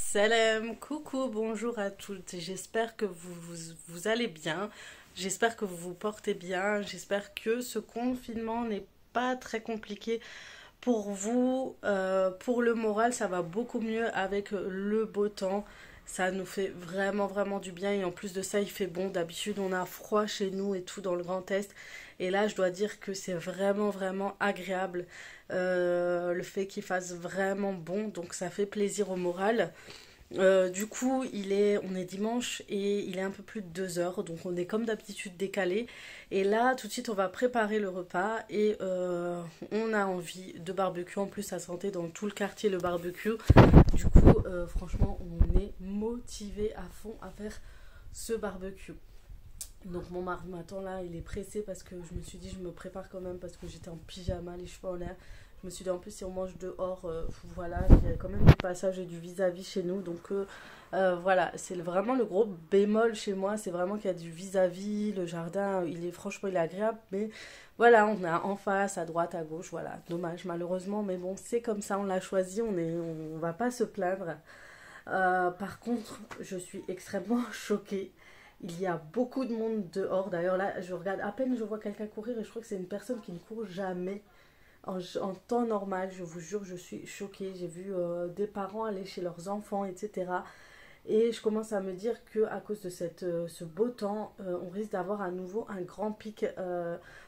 Salam, coucou, bonjour à toutes. J'espère que vous allez bien. J'espère que vous vous portez bien. J'espère que ce confinement n'est pas très compliqué pour vous. Pour le moral, ça va beaucoup mieux avec le beau temps. Ça nous fait vraiment du bien. Et en plus de ça, il fait bon. D'habitude, on a froid chez nous et tout dans le Grand Est. Et là, je dois dire que c'est vraiment agréable. Le fait qu'il fasse vraiment bon. Donc ça fait plaisir au moral. Du coup, on est dimanche et il est un peu plus de 2 heures, donc on est comme d'habitude décalé. Et là, tout de suite, on va préparer le repas et on a envie de barbecue. En plus, ça sentait dans tout le quartier le barbecue. Du coup, franchement, on est motivé à fond à faire ce barbecue. Donc mon mari m'attend là, il est pressé parce que je me suis dit je me prépare quand même parce que j'étais en pyjama, les cheveux en l'air. Je me suis dit en plus si on mange dehors, voilà, il y a quand même du passage et du vis-à-vis chez nous. Donc voilà, c'est vraiment le gros bémol chez moi, c'est vraiment qu'il y a du vis-à-vis, le jardin, franchement il est agréable. Mais voilà, on a en face, à droite, à gauche, voilà, dommage malheureusement. Mais bon, c'est comme ça, on l'a choisi, on va pas se plaindre. Par contre, je suis extrêmement choquée. Il y a beaucoup de monde dehors. D'ailleurs, là, je regarde à peine, je vois quelqu'un courir et je crois que c'est une personne qui ne court jamais en temps normal. Je vous jure, je suis choquée. J'ai vu des parents aller chez leurs enfants, etc. Et je commence à me dire que à cause de ce beau temps, on risque d'avoir à nouveau un grand pic.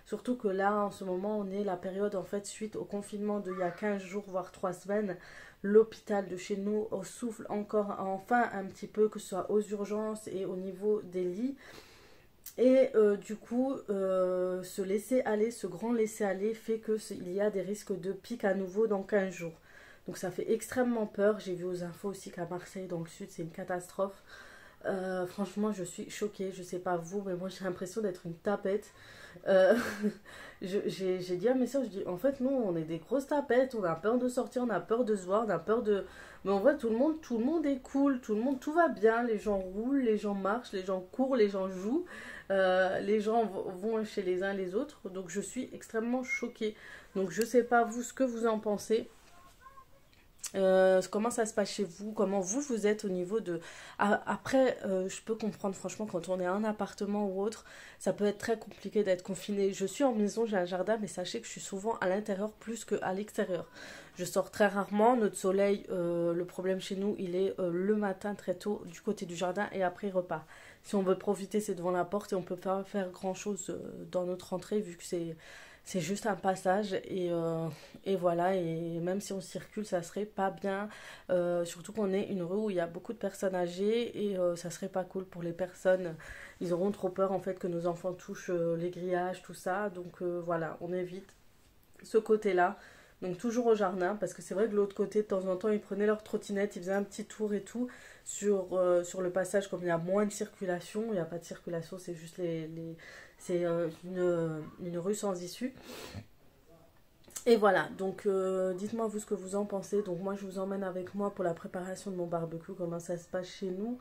Surtout que là, en ce moment, on est la période, en fait, suite au confinement d'il y a 15 jours, voire 3 semaines. L'hôpital de chez nous souffle encore enfin un petit peu, que ce soit aux urgences et au niveau des lits. Et du coup, ce laisser-aller, ce grand laisser-aller fait qu'il y a des risques de pic à nouveau dans 15 jours. Donc ça fait extrêmement peur. J'ai vu aux infos aussi qu'à Marseille, dans le sud, c'est une catastrophe. Franchement, je suis choquée. Je sais pas vous, mais moi j'ai l'impression d'être une tapette. Euh, j'ai dit à mes soeurs, je dis, en fait, nous, on est des grosses tapettes. On a peur de sortir, on a peur de se voir, on a peur de. Mais en vrai, tout le monde est cool, tout va bien. Les gens roulent, les gens marchent, les gens courent, les gens jouent. Les gens vont chez les uns les autres. Donc je suis extrêmement choquée. Donc je sais pas vous ce que vous en pensez. Comment ça se passe chez vous, comment vous êtes au niveau de... Après, je peux comprendre franchement quand on est en appartement ou autre, ça peut être très compliqué d'être confiné. Je suis en maison, j'ai un jardin, mais sachez que je suis souvent à l'intérieur plus qu'à l'extérieur. Je sors très rarement, notre soleil, le problème chez nous, il est le matin très tôt du côté du jardin et après il repart. Si on veut profiter, c'est devant la porte et on peut pas faire grand chose dans notre entrée vu que c'est juste un passage et voilà, et même si on circule ça serait pas bien, surtout qu'on est une rue où il y a beaucoup de personnes âgées et ça serait pas cool pour les personnes, ils auront trop peur en fait que nos enfants touchent les grillages, tout ça, donc voilà, on évite ce côté là. Donc toujours au jardin, parce que c'est vrai que de l'autre côté, de temps en temps, ils prenaient leur trottinette, ils faisaient un petit tour et tout sur le passage, comme il y a moins de circulation. Il n'y a pas de circulation, c'est juste c'est une rue sans issue. Et voilà, donc dites-moi vous ce que vous en pensez. Donc moi, je vous emmène avec moi pour la préparation de mon barbecue, comment ça se passe chez nous.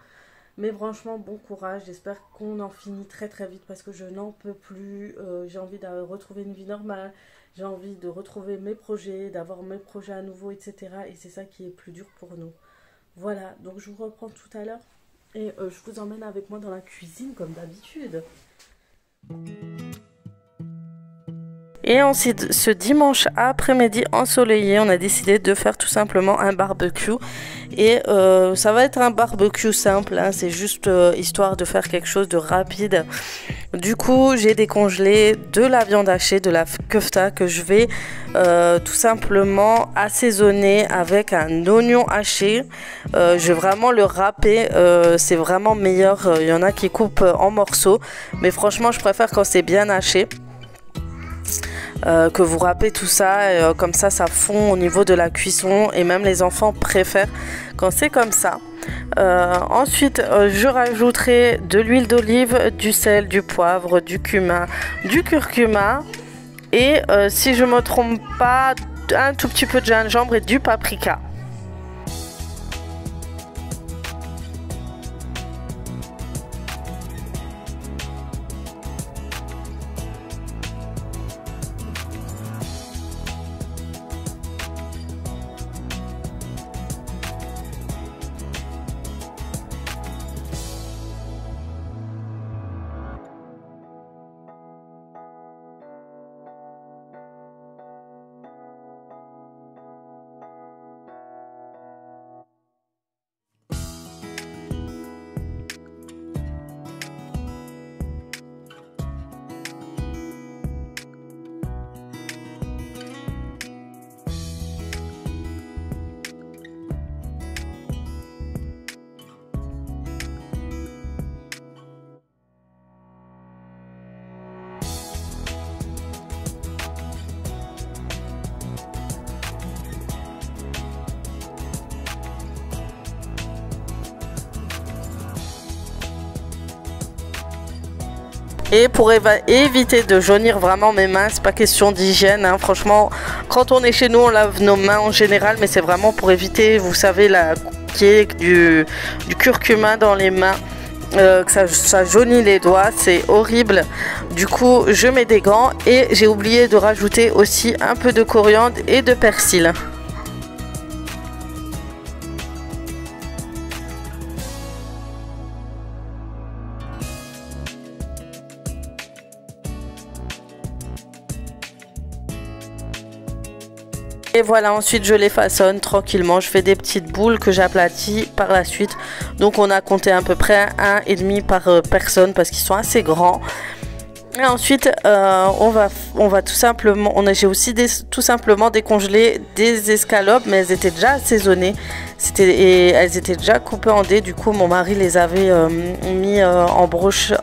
Mais franchement, bon courage. J'espère qu'on en finit très vite parce que je n'en peux plus. J'ai envie de retrouver une vie normale. J'ai envie de retrouver mes projets, d'avoir mes projets à nouveau, etc. Et c'est ça qui est plus dur pour nous. Voilà, donc je vous reprends tout à l'heure. Et je vous emmène avec moi dans la cuisine comme d'habitude. Et ensuite, ce dimanche après-midi ensoleillé, on a décidé de faire tout simplement un barbecue. Et ça va être un barbecue simple, hein, c'est juste histoire de faire quelque chose de rapide. Du coup, j'ai décongelé de la viande hachée, de la kefta que je vais tout simplement assaisonner avec un oignon haché. Je vais vraiment le râper, c'est vraiment meilleur. Il y en a qui coupent en morceaux, mais franchement, je préfère quand c'est bien haché. Que vous râpez tout ça et, comme ça fond au niveau de la cuisson et même les enfants préfèrent quand c'est comme ça. Ensuite je rajouterai de l'huile d'olive, du sel, du poivre, du cumin, du curcuma et si je me trompe pas un tout petit peu de gingembre et du paprika. Et pour éviter de jaunir vraiment mes mains, c'est pas question d'hygiène, hein. Franchement, quand on est chez nous, on lave nos mains en général, mais c'est vraiment pour éviter, vous savez, qu'il y ait du curcuma dans les mains, que ça jaunit les doigts, c'est horrible. Du coup, je mets des gants et j'ai oublié de rajouter aussi un peu de coriandre et de persil. Et voilà, ensuite je les façonne tranquillement, je fais des petites boules que j'aplatis par la suite. Donc on a compté à peu près 1,5 par personne parce qu'ils sont assez grands. Et ensuite on va tout simplement, j'ai aussi tout simplement décongelé des escalopes, mais elles étaient déjà assaisonnées. Et elles étaient déjà coupées en dés, du coup mon mari les avait mis en broche.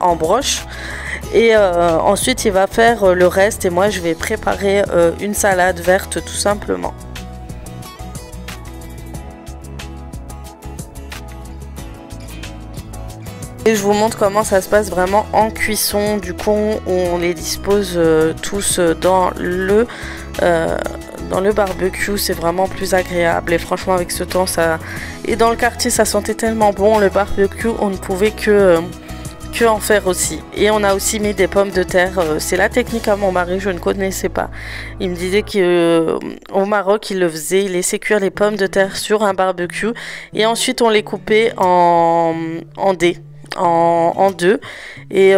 Et ensuite il va faire le reste et moi je vais préparer une salade verte tout simplement. Et je vous montre comment ça se passe vraiment en cuisson. Du coup on les dispose tous dans le barbecue, c'est vraiment plus agréable. Et franchement avec ce temps ça... Et dans le quartier ça sentait tellement bon le barbecue, on ne pouvait que en faire aussi. Et on a aussi mis des pommes de terre, c'est la technique à mon mari, je ne connaissais pas. Il me disait qu'au Maroc il le faisait, il laissait cuire les pommes de terre sur un barbecue et ensuite on les coupait en dés, en deux, et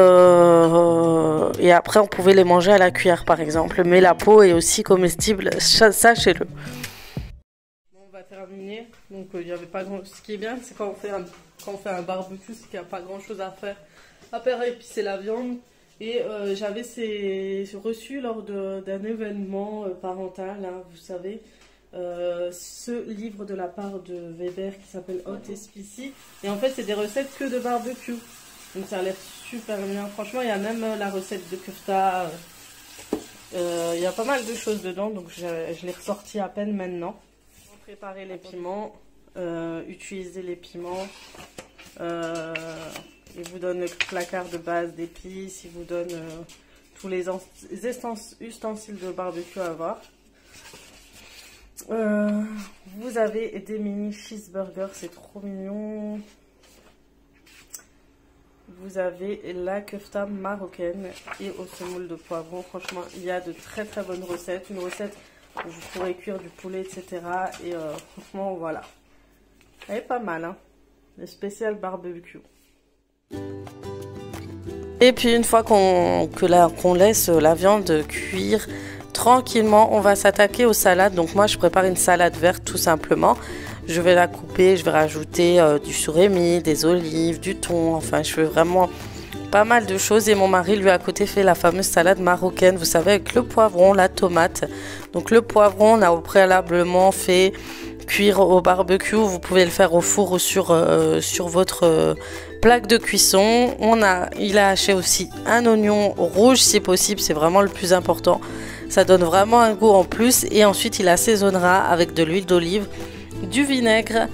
après on pouvait les manger à la cuillère par exemple, mais la peau est aussi comestible, sachez-le. Bon, on va terminer, donc il y avait pas grand... Ce qui est bien, c'est quand on fait un barbecue, c'est qu'il n'y a pas grand chose à faire à part épicer la viande. Et j'avais reçu lors d'un événement parental, hein, vous savez, ce livre de la part de Weber qui s'appelle Hot et Spicy. Et en fait c'est des recettes que de barbecue, donc ça a l'air super bien. Franchement il y a même la recette de kefta, il y a pas mal de choses dedans, donc je l'ai ressorti à peine maintenant. Préparer les piments, utiliser les piments. Il vous donne le placard de base d'épices, il vous donne tous les ustensiles de barbecue à avoir. Vous avez des mini cheeseburgers, c'est trop mignon. Vous avez la kefta marocaine et au semoule de poivron. Franchement, il y a de très très bonnes recettes. Une recette où vous pourrez cuire du poulet, etc. Et franchement, voilà. Elle est pas mal, hein. Le spécial barbecue. Et puis une fois qu'on laisse la viande cuire tranquillement, on va s'attaquer aux salades. Donc moi je prépare une salade verte tout simplement. Je vais la couper, je vais rajouter du surimi, des olives, du thon. Enfin je fais vraiment pas mal de choses. Et mon mari lui à côté fait la fameuse salade marocaine, vous savez, avec le poivron, la tomate. Donc le poivron on a au préalablement fait cuire au barbecue, vous pouvez le faire au four ou sur votre plaque de cuisson. Il a haché aussi un oignon rouge si possible, c'est vraiment le plus important, ça donne vraiment un goût en plus. Et ensuite il assaisonnera avec de l'huile d'olive, du vinaigre,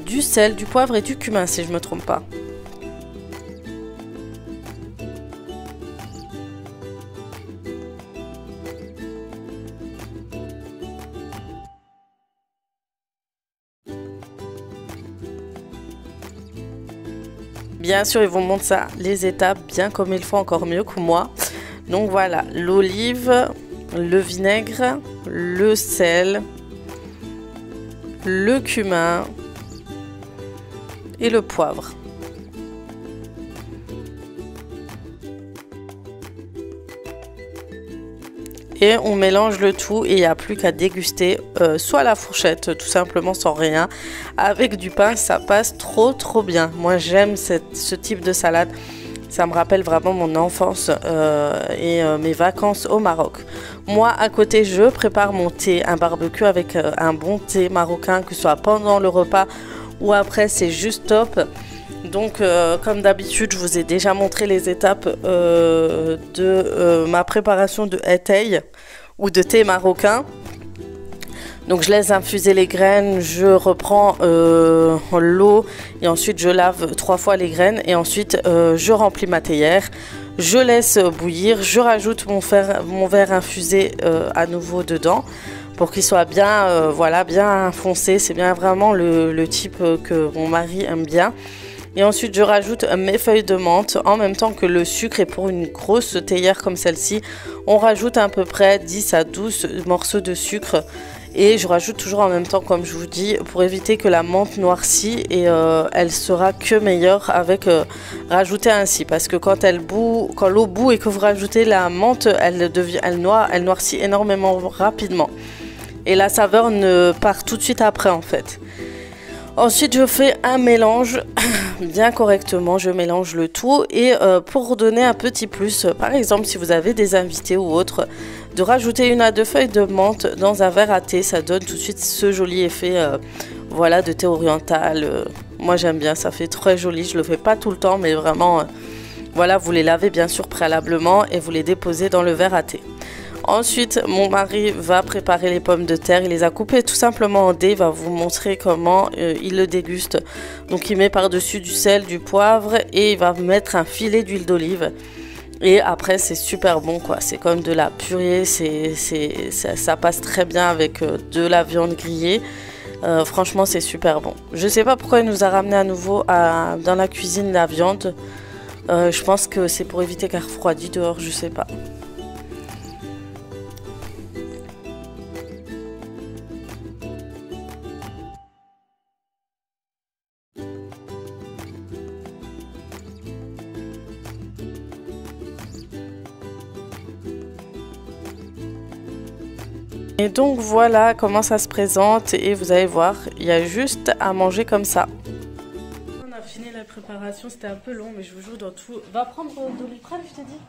du sel, du poivre et du cumin si je me trompe pas. Bien sûr, ils vous montrent ça, les étapes, bien comme il faut, encore mieux que moi. Donc voilà, l'olive, le vinaigre, le sel, le cumin et le poivre. Et on mélange le tout et il n'y a plus qu'à déguster, soit à la fourchette tout simplement sans rien, avec du pain, ça passe trop bien. Moi j'aime ce type de salade, ça me rappelle vraiment mon enfance et mes vacances au Maroc. Moi à côté je prépare mon thé, un barbecue avec un bon thé marocain, que ce soit pendant le repas ou après, c'est juste top. Donc comme d'habitude je vous ai déjà montré les étapes de ma préparation de hétaï ou de thé marocain. Donc je laisse infuser les graines, je reprends l'eau et ensuite je lave 3 fois les graines et ensuite je remplis ma théière. Je laisse bouillir, je rajoute mon verre infusé à nouveau dedans pour qu'il soit bien, voilà, bien foncé. C'est bien vraiment le type que mon mari aime bien. Et ensuite, je rajoute mes feuilles de menthe en même temps que le sucre. Et pour une grosse théière comme celle-ci, on rajoute à peu près 10 à 12 morceaux de sucre. Et je rajoute toujours en même temps, comme je vous dis, pour éviter que la menthe noircisse. Et elle sera que meilleure avec rajouter ainsi. Parce que quand l'eau bout et que vous rajoutez la menthe, elle noircit énormément rapidement. Et la saveur ne part tout de suite après en fait. Ensuite, je fais un mélange bien correctement. Je mélange le tout. Et pour donner un petit plus, par exemple, si vous avez des invités ou autres, de rajouter 1 à 2 feuilles de menthe dans un verre à thé. Ça donne tout de suite ce joli effet voilà, de thé oriental. Moi, j'aime bien. Ça fait très joli. Je le fais pas tout le temps, mais vraiment, voilà, vous les lavez bien sûr préalablement et vous les déposez dans le verre à thé. Ensuite, mon mari va préparer les pommes de terre. Il les a coupées tout simplement en dés. Il va vous montrer comment il le déguste. Donc, il met par-dessus du sel, du poivre et il va mettre un filet d'huile d'olive. Et après, c'est super bon, quoi. C'est comme de la purée. Ça passe très bien avec de la viande grillée. Franchement, c'est super bon. Je ne sais pas pourquoi il nous a ramené à nouveau dans la cuisine la viande. Je pense que c'est pour éviter qu'elle refroidisse dehors, je sais pas. Et donc voilà comment ça se présente et vous allez voir, il y a juste à manger comme ça. On a fini la préparation, c'était un peu long mais je vous jure dans tout... Va prendre Doliprane, je t'ai dit.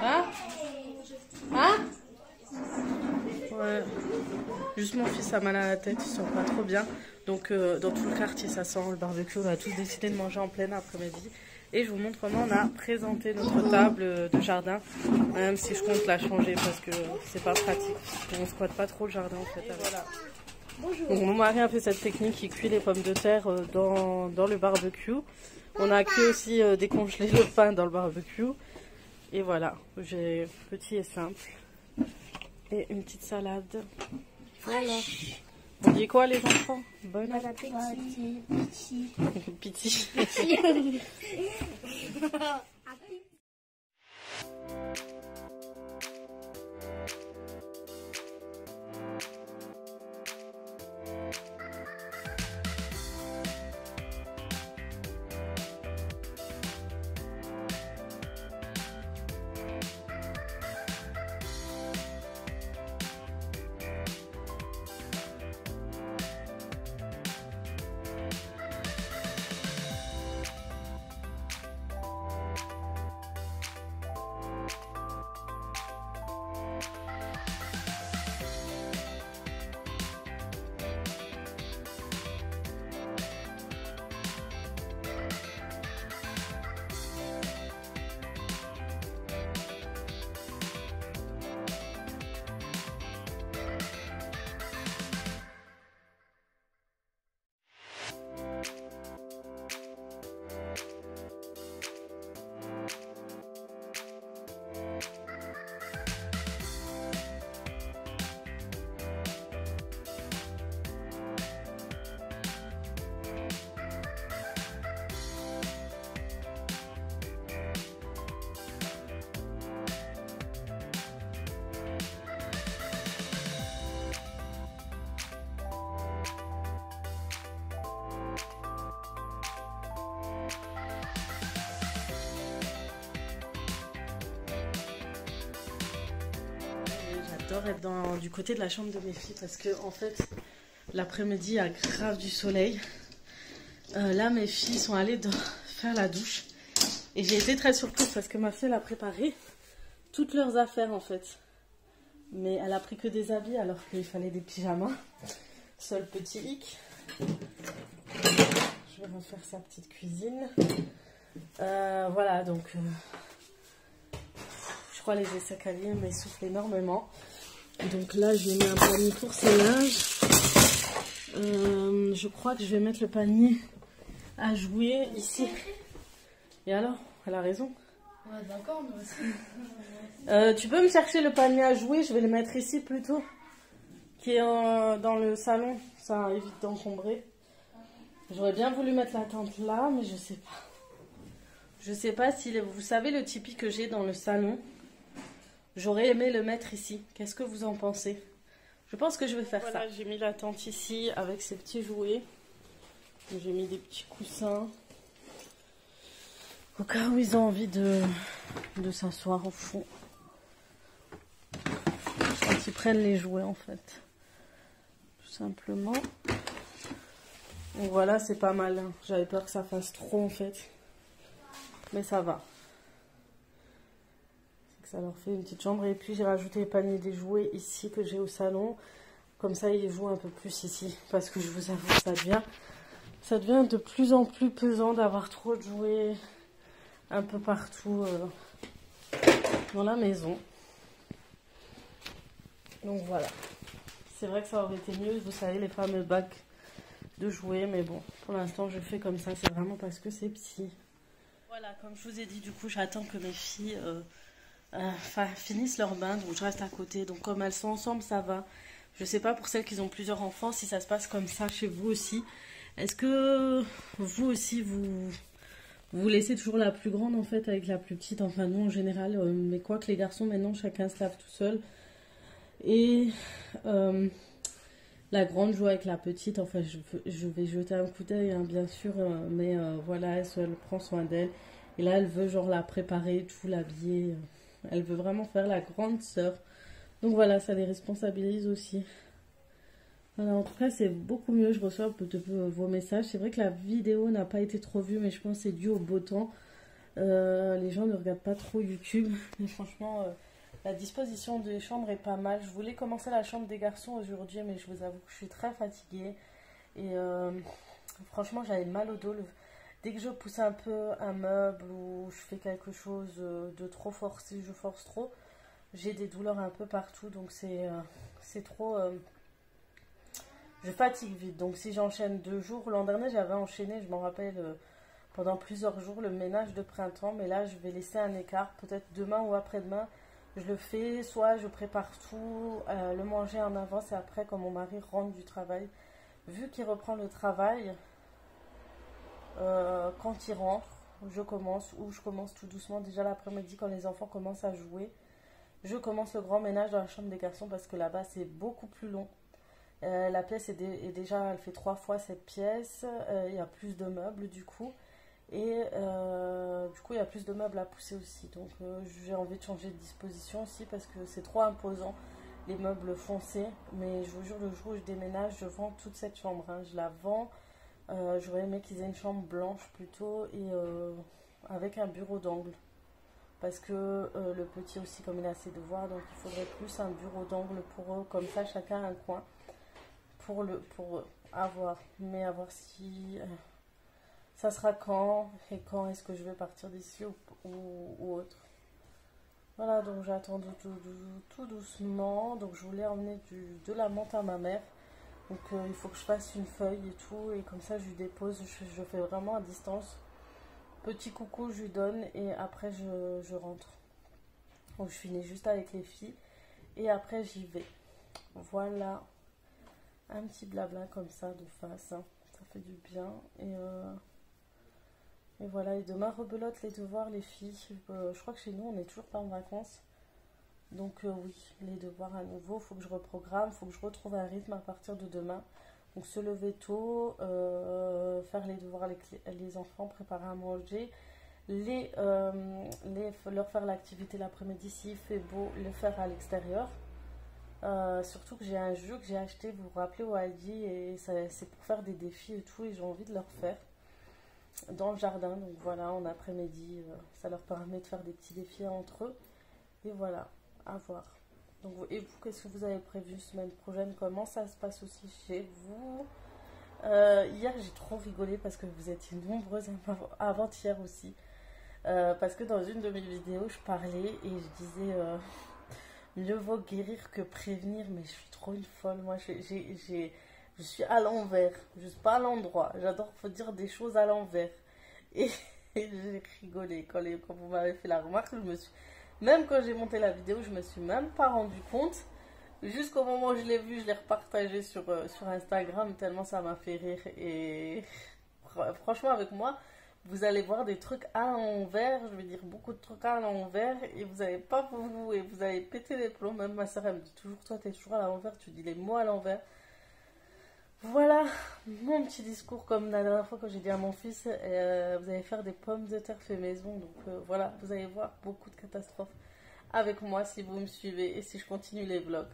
Hein? Hein? Ouais. Juste mon fils a mal à la tête, il sent pas trop bien. Donc dans tout le quartier ça sent le barbecue, on a tous décidé de manger en plein après-midi. Et je vous montre comment on a présenté notre table de jardin, même si je compte la changer parce que c'est pas pratique. On squatte pas trop le jardin en fait. Voilà. Bonjour. Donc, mon mari a fait cette technique, il cuit les pommes de terre dans le barbecue. On a cuit aussi décongelé le pain dans le barbecue. Et voilà, j'ai petit et simple. Et une petite salade. Voilà. On dit quoi les enfants? Bon appétit. Piti. J'adore être du côté de la chambre de mes filles parce que en fait l'après-midi il y a grave du soleil. Là mes filles sont allées faire la douche et j'ai été très surprise parce que ma fille elle a préparé toutes leurs affaires en fait. Mais elle a pris que des habits alors qu'il fallait des pyjamas. Seul petit hic. Je vais refaire sa petite cuisine. Voilà donc... je crois les escaliers m'essoufflent énormément. Donc là, je vais mettre un panier pour ces linges. Je crois que je vais mettre le panier à jouer ici. Et alors, Elle a raison. Ouais, d'accord, mais aussi. Tu peux me chercher le panier à jouer, je vais le mettre ici plutôt. Qui est dans le salon, ça évite d'encombrer. J'aurais bien voulu mettre la tente là, mais je sais pas. Je sais pas si... Vous savez le tipi que j'ai dans le salon? J'aurais aimé le mettre ici. Qu'est-ce que vous en pensez? Je pense que je vais faire ça. Voilà, j'ai mis la tente ici avec ces petits jouets. J'ai mis des petits coussins. Au cas où ils ont envie de s'asseoir au fond. Quand ils prennent les jouets en fait. Tout simplement. Donc voilà, c'est pas mal. Hein. J'avais peur que ça fasse trop en fait. Mais ça va. Ça leur fait une petite chambre. Et puis j'ai rajouté les paniers des jouets ici que j'ai au salon. Comme ça, ils jouent un peu plus ici. Parce que je vous avoue, ça devient de plus en plus pesant d'avoir trop de jouets un peu partout dans la maison. Donc voilà. C'est vrai que ça aurait été mieux, vous savez, les fameux bacs de jouets. Mais bon, pour l'instant, je fais comme ça. C'est vraiment parce que c'est petit. Voilà, comme je vous ai dit, du coup, j'attends que mes filles finissent leur bain. Donc je reste à côté. Donc comme elles sont ensemble, ça va. Je sais pas pour celles qui ont plusieurs enfants, si ça se passe comme ça chez vous aussi. Est-ce que vous aussi, vous laissez toujours la plus grande en fait avec la plus petite? Enfin nous en général, mais quoi que les garçons maintenant chacun se lave tout seul. Et la grande joue avec la petite. Enfin je vais jeter un coup d'œil hein, bien sûr. Mais voilà, elle prend soin d'elle. Et là elle veut genre la préparer, tout l'habiller. Elle veut vraiment faire la grande sœur. Donc voilà, ça les responsabilise aussi. Voilà, en tout cas, c'est beaucoup mieux. Je reçois vos messages. C'est vrai que la vidéo n'a pas été trop vue, mais je pense que c'est dû au beau temps. Les gens ne regardent pas trop YouTube. Mais franchement, la disposition des chambres est pas mal. Je voulais commencer la chambre des garçons aujourd'hui, mais je vous avoue que je suis très fatiguée. Et franchement, j'avais mal au dos. Dès que je pousse un peu un meuble ou je fais quelque chose de trop fort, si je force trop, j'ai des douleurs un peu partout. Donc c'est trop... je fatigue vite, donc si j'enchaîne 2 jours, l'an dernier j'avais enchaîné, je m'en rappelle, pendant plusieurs jours le ménage de printemps, mais là je vais laisser un écart, peut-être demain ou après-demain, je le fais, soit je prépare tout, le manger en avance et après quand mon mari rentre du travail, vu qu'il reprend le travail, quand il rentre, je commence tout doucement, déjà l'après-midi quand les enfants commencent à jouer, je commence le grand ménage dans la chambre des garçons parce que là-bas c'est beaucoup plus long. La pièce est déjà, elle fait 3 fois cette pièce. Il y a plus de meubles du coup. Et du coup, il y a plus de meubles à pousser aussi. Donc, j'ai envie de changer de disposition aussi parce que c'est trop imposant, les meubles foncés. Mais je vous jure, le jour où je déménage, je vends toute cette chambre. Hein. Je la vends. J'aurais aimé qu'ils aient une chambre blanche plutôt et avec un bureau d'angle. Parce que le petit aussi, comme il a ses devoirs, donc il faudrait plus un bureau d'angle pour eux. Comme ça, chacun a un coin. Pour avoir, mais à voir si ça sera quand et quand est-ce que je vais partir d'ici ou autre. Voilà, donc j'attends tout doucement. Donc je voulais emmener de la menthe à ma mère. Donc il faut que je fasse une feuille et tout, et comme ça je lui dépose, je fais vraiment à distance. Petit coucou je lui donne et après je rentre. Donc je finis juste avec les filles et après j'y vais. Voilà. Un petit blabla comme ça de face, hein. Ça fait du bien. Et voilà, et demain rebelote les devoirs les filles. Je crois que chez nous on n'est toujours pas en vacances. Donc oui, les devoirs à nouveau, faut que je reprogramme, faut que je retrouve un rythme à partir de demain. Donc se lever tôt, faire les devoirs avec les enfants, préparer à manger, leur faire l'activité l'après-midi s'il fait beau, le faire à l'extérieur. Surtout que j'ai un jeu que j'ai acheté, vous vous rappelez, au Aldi, et c'est pour faire des défis et tout, et j'ai envie de leur faire dans le jardin. Donc voilà, en après-midi, ça leur permet de faire des petits défis entre eux. Et voilà, à voir. Donc, et vous, qu'est-ce que vous avez prévu semaine prochaine? Comment ça se passe aussi chez vous? Hier, j'ai trop rigolé parce que vous étiez nombreuses, avant-hier aussi. Parce que dans une de mes vidéos, je parlais et je disais... mieux vaut guérir que prévenir, mais je suis trop une folle. Moi, je suis à l'envers. Je suis pas à l'endroit. J'adore dire des choses à l'envers. Et j'ai rigolé quand vous m'avez fait la remarque. Même quand j'ai monté la vidéo, je me suis même pas rendu compte. Jusqu'au moment où je l'ai vu, je l'ai repartagé sur Instagram, tellement ça m'a fait rire. Et franchement, avec moi, vous allez voir des trucs à l'envers, je veux dire beaucoup de trucs à l'envers, et vous n'allez pas et vous allez péter les plombs. Même ma soeur, elle me dit toujours, toi, t'es toujours à l'envers, tu dis les mots à l'envers. Voilà mon petit discours, comme la dernière fois quand j'ai dit à mon fils, vous allez faire des pommes de terre fait maison. Donc voilà, vous allez voir beaucoup de catastrophes avec moi si vous me suivez et si je continue les vlogs.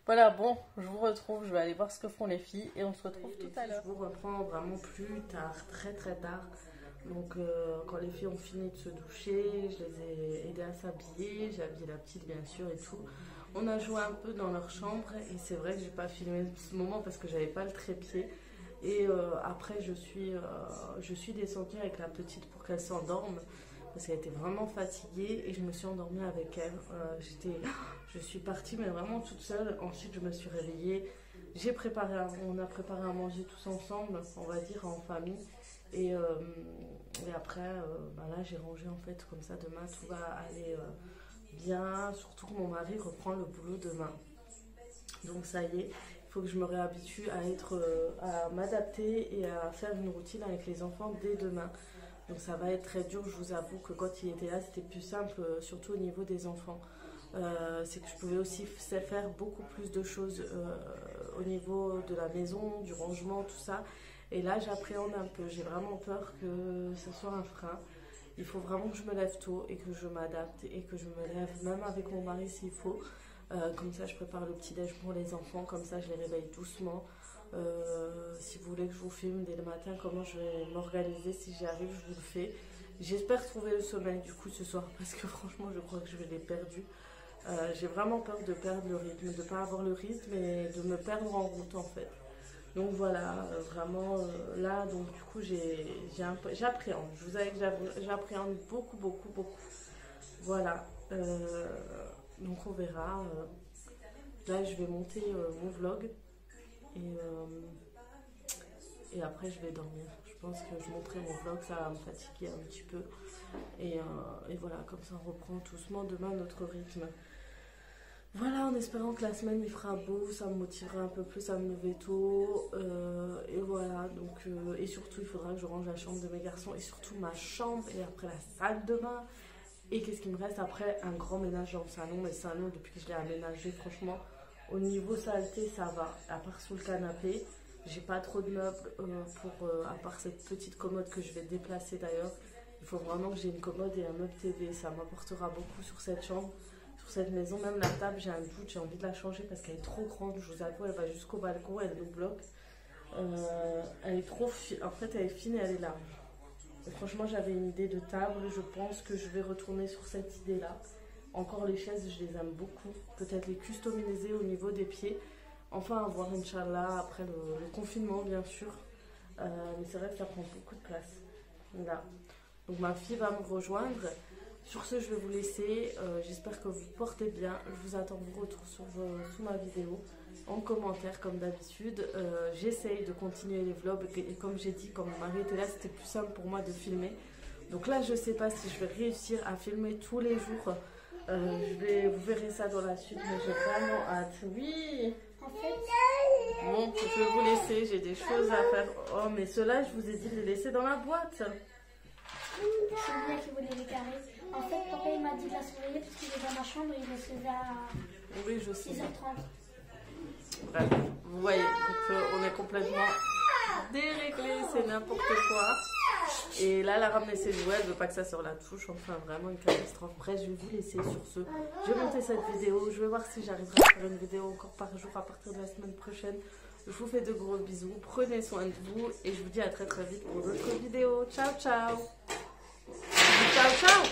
Voilà, bon, je vous retrouve, je vais aller voir ce que font les filles et on se retrouve tout à l'heure. Je vous reprends vraiment plus tard, très très tard. Donc quand les filles ont fini de se doucher, je les ai aidées à s'habiller, j'ai habillé la petite bien sûr et tout. On a joué un peu dans leur chambre et c'est vrai que j'ai pas filmé ce moment parce que j'avais pas le trépied. Et après je suis descendue avec la petite pour qu'elle s'endorme parce qu'elle était vraiment fatiguée et je me suis endormie avec elle. Je suis partie mais vraiment toute seule. Ensuite je me suis réveillée. On a préparé à manger tous ensemble, on va dire en famille. Et après, là j'ai rangé en fait comme ça. Demain tout va aller bien. Surtout que mon mari reprend le boulot demain. Donc ça y est, il faut que je me réhabitue à m'adapter et à faire une routine avec les enfants dès demain. Donc ça va être très dur, je vous avoue que quand il était là, c'était plus simple, surtout au niveau des enfants. C'est que je pouvais aussi faire beaucoup plus de choses au niveau de la maison, du rangement, tout ça. Et là, j'appréhende un peu, j'ai vraiment peur que ce soit un frein. Il faut vraiment que je me lève tôt et que je m'adapte et que je me lève même avec mon mari s'il faut. Comme ça, je prépare le petit-déj pour les enfants, comme ça, je les réveille doucement. Si vous voulez que je vous filme dès le matin comment je vais m'organiser, si j'y arrive, je vous le fais. J'espère trouver le sommeil du coup ce soir parce que franchement, je crois que je l'ai perdu. J'ai vraiment peur de perdre le rythme, de ne pas avoir le rythme et de me perdre en route en fait. Donc voilà, vraiment là, donc du coup j'appréhende. Je vous avais que j'appréhende beaucoup, beaucoup, beaucoup. Voilà, donc on verra. Là je vais monter mon vlog et après je vais dormir. Je pense que je monterai mon vlog, ça va me fatiguer un petit peu. Et voilà, comme ça on reprend doucement demain notre rythme. Voilà, en espérant que la semaine il fera beau, ça me motivera un peu plus à me lever tôt. Et voilà, donc et surtout il faudra que je range la chambre de mes garçons et surtout ma chambre et après la salle de bain. Et qu'est-ce qu'il me reste après? Un grand ménage dans le salon. Mais le salon, depuis que je l'ai aménagé, franchement, au niveau saleté, ça va. À part sous le canapé, j'ai pas trop de meubles à part cette petite commode que je vais déplacer d'ailleurs. Il faut vraiment que j'ai une commode et un meuble TV. Ça m'apportera beaucoup sur cette chambre. Cette maison, même la table, j'ai un doute, j'ai envie de la changer parce qu'elle est trop grande, je vous avoue, elle va jusqu'au balcon, elle nous bloque. Elle est trop fine, en fait elle est fine et elle est large. Et franchement, j'avais une idée de table, je pense que je vais retourner sur cette idée-là. Encore les chaises, je les aime beaucoup, peut-être les customiser au niveau des pieds. Enfin, avoir Inch'Allah, après le confinement bien sûr. Mais c'est vrai que ça prend beaucoup de place. Voilà. Donc ma fille va me rejoindre. Sur ce, je vais vous laisser. J'espère que vous portez bien. Je vous attends vos retours sous ma vidéo, en commentaire comme d'habitude. J'essaye de continuer les vlogs et comme j'ai dit, quand mon mari était là, c'était plus simple pour moi de filmer. Donc là, je ne sais pas si je vais réussir à filmer tous les jours. Vous verrez ça dans la suite, mais j'ai vraiment hâte. Oui. Bon, je vais vous laisser. J'ai des choses à faire. Oh, mais ceux-là, je vous ai dit de les laisser dans la boîte. C'est bien qu'il voulait les carrer. En fait, papa il m'a dit de la surveiller parce qu'il est dans ma chambre et il est levé à oui, je sais. 6h30. Bref, vous voyez, donc on est complètement déréglé, c'est n'importe quoi. Et là, elle a ramené ses jouets, elle veut pas que ça sur la touche, enfin vraiment une catastrophe. Bref, je vais vous laisser sur ce. Je vais monter cette vidéo, je vais voir si j'arriverai à faire une vidéo encore par jour à partir de la semaine prochaine. Je vous fais de gros bisous, prenez soin de vous et je vous dis à très très vite pour d'autres vidéos. Ciao ciao. Ciao ciao.